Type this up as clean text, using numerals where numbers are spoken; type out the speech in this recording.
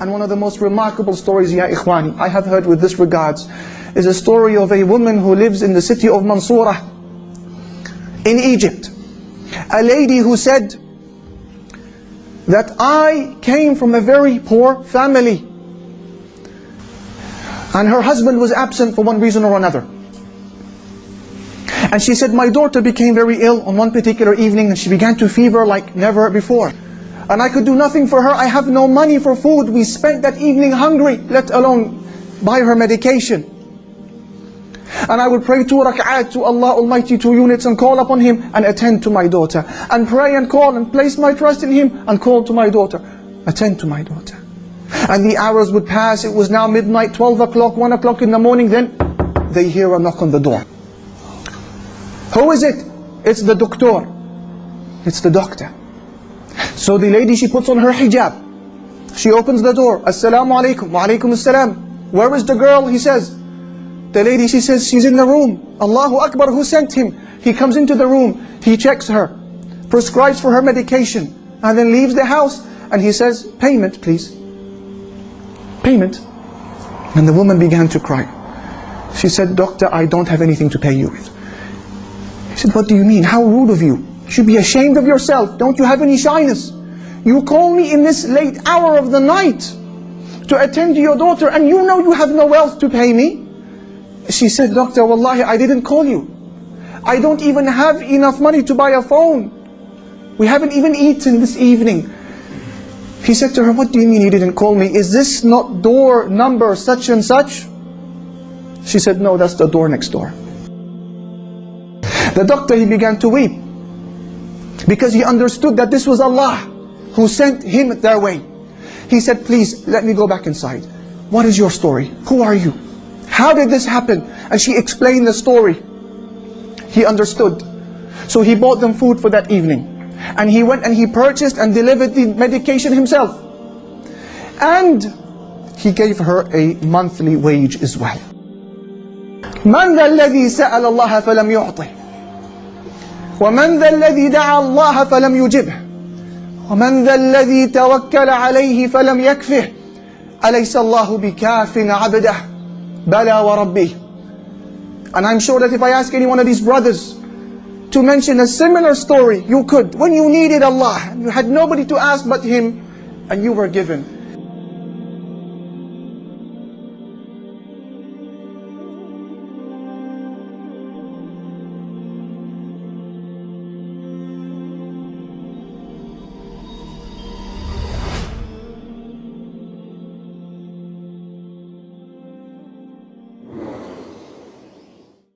And one of the most remarkable stories, ya ikhwani, I have heard with this regards, is a story of a woman who lives in the city of Mansoura in Egypt. A lady who said that I came from a very poor family, and her husband was absent for one reason or another. And she said, my daughter became very ill on one particular evening, and she began to fever like never before. And I could do nothing for her. I have no money for food. We spent that evening hungry, let alone buy her medication. And I would pray 2 rak'at to Allah Almighty, 2 units, and call upon Him and attend to my daughter. And pray and call and place my trust in Him and call to my daughter. Attend to my daughter. And the hours would pass. It was now midnight, 12 o'clock, 1 o'clock in the morning. Then they hear a knock on the door. Who is it? It's the doctor. It's the doctor. So the lady, she puts on her hijab. She opens the door. Assalamu alaikum. Wa alaikum assalam. Where is the girl? He says. The lady, she says, she's in the room. Allahu Akbar, who sent him? He comes into the room. He checks her, prescribes for her medication, and then leaves the house. And he says, payment please. Payment. And the woman began to cry. She said, doctor, I don't have anything to pay you with. He said, what do you mean? How rude of you. You should be ashamed of yourself. Don't you have any shyness? You call me in this late hour of the night to attend to your daughter, and you know you have no wealth to pay me. She said, doctor, wallahi, I didn't call you. I don't even have enough money to buy a phone. We haven't even eaten this evening. He said to her, what do you mean you didn't call me? Is this not door number such and such? She said, no, that's the door next door. The doctor, he began to weep, because he understood that this was Allah who sent him their way. He said, please, let me go back inside. What is your story? Who are you? How did this happen? And she explained the story. He understood. So he bought them food for that evening. And he went and he purchased and delivered the medication himself. And he gave her a monthly wage as well. مَنْ ذَا الَّذِي سَأَلَ اللَّهَ فَلَمْ يُعْطِهِ وَمَنْ ذَا الَّذِي دَعَى اللَّهَ فَلَمْ يُجِبْهِ وَمَنْ ذَا الَّذِي تَوَكَّلَ عَلَيْهِ فَلَمْ يَكْفِهِ أَلَيْسَ اللَّهُ بِكَافٍ عَبْدَهُ بَلَى وَرَبِّهِ. And I'm sure that if I ask any one of these brothers to mention a similar story, you could. When you needed Allah, you had nobody to ask but Him, and you were given.